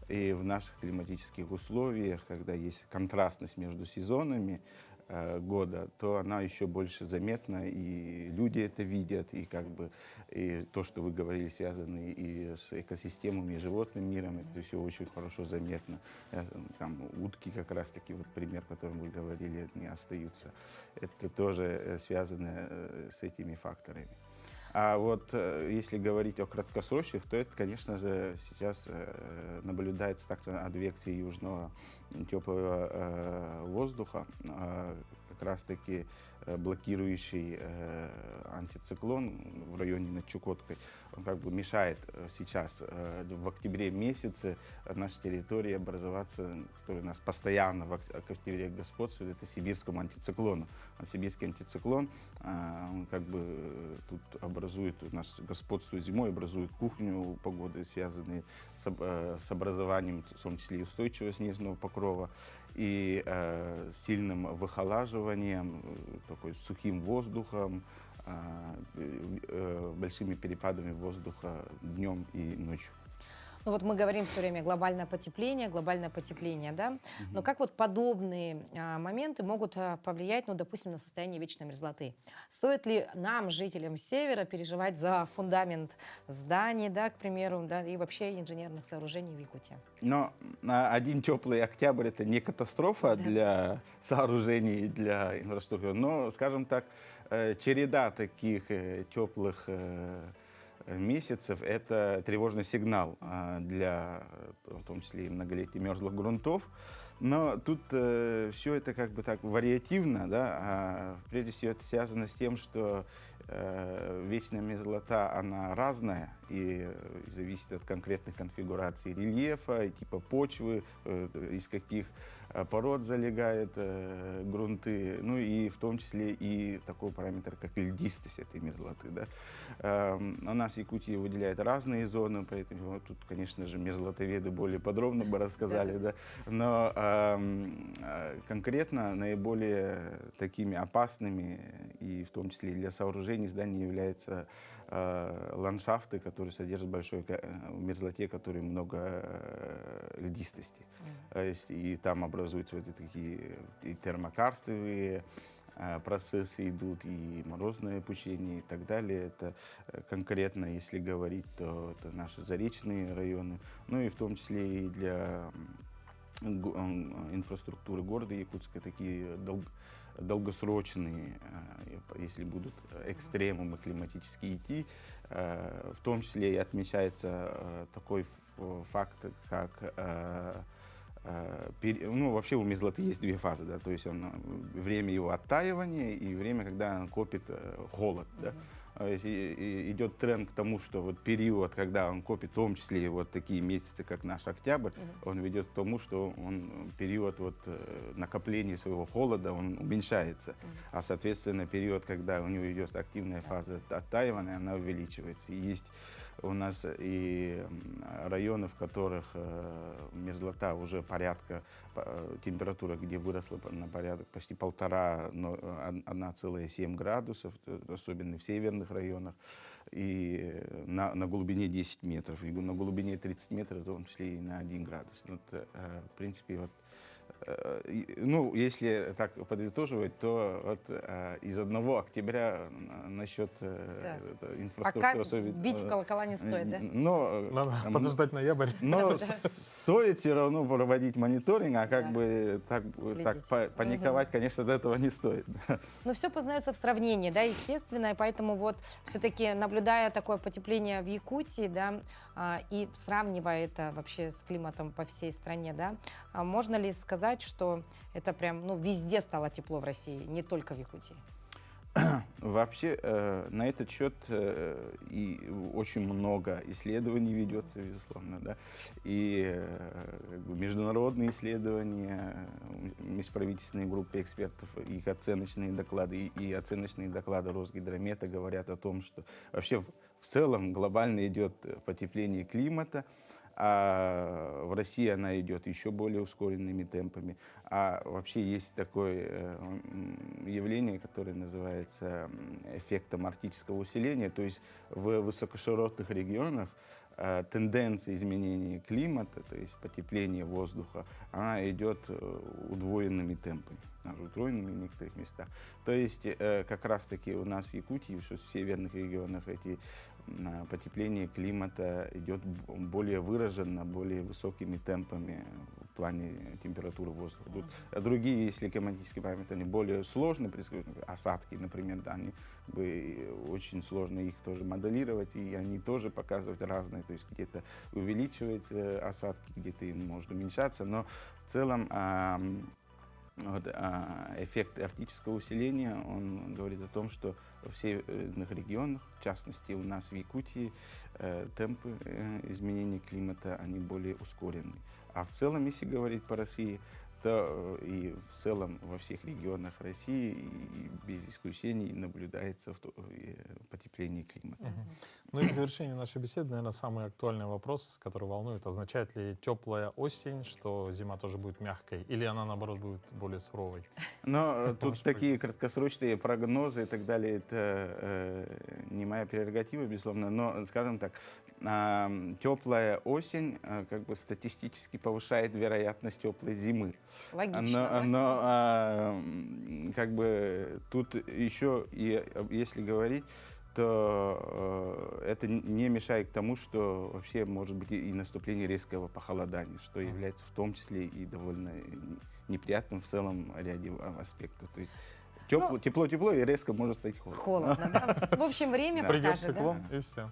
И в наших климатических условиях, когда есть контрастность между сезонами года, то она еще больше заметна, и люди это видят, и как бы и то, что вы говорили, связано и с экосистемами, и животным миром, это все очень хорошо заметно. Там утки как раз-таки, вот пример, о котором вы говорили, не остаются. Это тоже связано с этими факторами. А вот если говорить о краткосрочных, то это, конечно же, сейчас наблюдается также адвекция южного теплого воздуха, как раз-таки блокирующий антициклон в районе над Чукоткой. Он как бы мешает сейчас в октябре месяце нашей территории образоваться, который у нас постоянно в октябре господствует, это сибирскому антициклону. А сибирский антициклон, он как бы тут образует, у нас господствует зимой, образует кухню погоды, связанные с образованием, в том числе и устойчивого снежного покрова, и сильным выхолаживанием, такой сухим воздухом, большими перепадами воздуха днем и ночью. Ну вот мы говорим все время глобальное потепление, да? Но как вот подобные моменты могут повлиять, ну, допустим, на состояние вечной мерзлоты? Стоит ли нам, жителям Севера, переживать за фундамент зданий, да, к примеру, да, и вообще инженерных сооружений в Якутии? Но один теплый октябрь — это не катастрофа для сооружений, для инфраструктуры, но, скажем так, череда таких теплых месяцев — это тревожный сигнал для, в том числе, и многолетних мерзлых грунтов. Но тут все это как бы так вариативно, да? Прежде всего это связано с тем, что вечная мерзлота, она разная и зависит от конкретных конфигураций рельефа, и типа почвы, из каких пород залегают грунты, ну и в том числе и такой параметр, как льдистость этой мерзлоты. Да. У нас в Якутии выделяют разные зоны, поэтому вот тут, конечно же, мерзлотоведы более подробно бы рассказали, да. Но конкретно наиболее такими опасными, и в том числе и для сооружений зданий, являются ландшафты, которые содержат большой в мерзлоте, которые много льдистости. И там образуются вот такие и термокарстовые процессы идут, и морозное опучение и так далее. Это конкретно, если говорить, то это наши заречные районы, ну и в том числе и для инфраструктуры города Якутска такие долгосрочные, если будут экстремумы климатические идти, в том числе и отмечается такой факт, как ну, вообще у мерзлоты есть две фазы, да, то есть время его оттаивания и время, когда он копит холод, да. Идет тренд к тому, что вот период, когда он копит, в том числе и вот такие месяцы, как наш октябрь, он ведет к тому, что период вот накопления своего холода, он уменьшается. А, соответственно, период, когда у него идет активная фаза оттаивания, она увеличивается. И есть у нас и районы, в которых мерзлота уже порядка, температура, где выросла на порядок почти 1,7 градусов, особенно в северных районах, и на глубине 10 метров, и на глубине 30 метров, в том числе и на 1 градус. Вот, в принципе, вот, ну, если так подытоживать, то вот из 1 октября насчет инфраструктуры... Пока бить в колокола не стоит, да? Но, надо подождать ноябрь. Но стоит все равно проводить мониторинг, а как бы так паниковать, конечно, до этого не стоит. Но все познается в сравнении, да, естественно, и поэтому вот все-таки, наблюдая такое потепление в Якутии, да, и сравнивая это вообще с климатом по всей стране, да, можно ли сказать, что это прям, ну, везде стало тепло в России, не только в Якутии? Вообще на этот счет и очень много исследований ведется, безусловно, да, и международные исследования, межправительственные группы экспертов, их оценочные доклады и оценочные доклады Росгидромета говорят о том, что вообще в целом глобально идет потепление климата, а в России она идет еще более ускоренными темпами. А вообще есть такое явление, которое называется эффектом арктического усиления. То есть в высокоширотных регионах тенденция изменения климата, то есть потепление воздуха, она идет удвоенными темпами, даже утроенными в некоторых местах. То есть как раз-таки у нас в Якутии, в северных регионах, эти потепление климата идет более выраженно, более высокими темпами в плане температуры воздуха. Тут другие, если климатические параметры, они более сложно, осадки, например, да, они очень сложно их тоже моделировать, и они тоже показывают разные, то есть где-то увеличиваются осадки, где-то им может уменьшаться, но в целом эффект арктического усиления, он говорит о том, что в северных регионах, в частности у нас в Якутии, темпы изменения климата, они более ускорены. А в целом, если говорить по России, то и в целом во всех регионах России и без исключений наблюдается потепление климата. Ну и в завершении нашей беседы, наверное, самый актуальный вопрос, который волнует: означает ли теплая осень, что зима тоже будет мягкой, или она, наоборот, будет более суровой? Но тут такие краткосрочные прогнозы и так далее, это не моя прерогатива, безусловно, но, скажем так, теплая осень как бы статистически повышает вероятность теплой зимы. Логично. Но как бы тут еще, если говорить, то это не мешает к тому, что вообще может быть и наступление резкого похолодания, что является в том числе и довольно неприятным в целом ряде аспектов. То есть тепло-тепло и резко может стать холодно. Холодно, да? В общем, время покажет. Придет циклон, и все.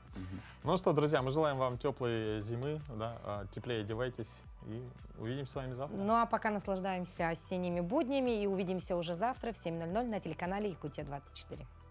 Ну что, друзья, мы желаем вам теплой зимы, да, теплее одевайтесь, и увидимся с вами завтра. Ну а пока наслаждаемся осенними буднями и увидимся уже завтра в 7:00 на телеканале Якутия-24.